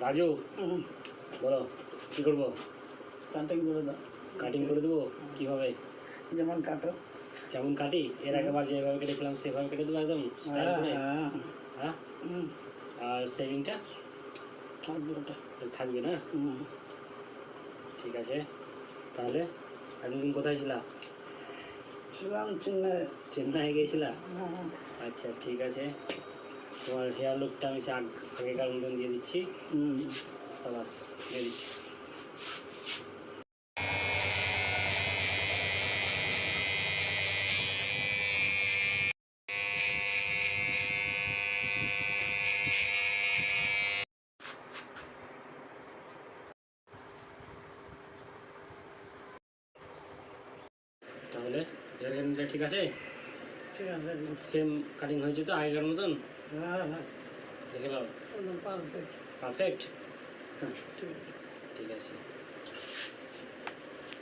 রাজু বলো কি করবো? কাটিং করে দাও। কাটিং করে দেবো? কিভাবে? যেমন কাটো। যেমন কাটি এর আগেবার যেভাবে কেটেছিলাম সেভাবে কেটে দেবো একদম স্টাইল করে? হ্যাঁ। আর সেভিংটা থাকবে ওটা থাকবে না? ঠিক আছে। তাহলে এতদিন কোথায় ছিলা? ছিলাম চেন্নাই। চেন্নাই গিয়েছিলা? আচ্ছা ঠিক আছে, তোমার হেয়ার লুকটা আমি আগেকার মতন দিয়ে দিচ্ছি। সাবাস, দিয়ে দিচ্ছি। তাহলে হেয়ার কাটিংটা ঠিক আছে? ঠিক আছে, সেম কাটিং হয়েছে তো আগেকার মতন? হ্যাঁ হ্যাঁ, দেখে নাও। একদম পারফেক্ট। পারফেক্ট। ঠিক আছে। ঠিক আছে।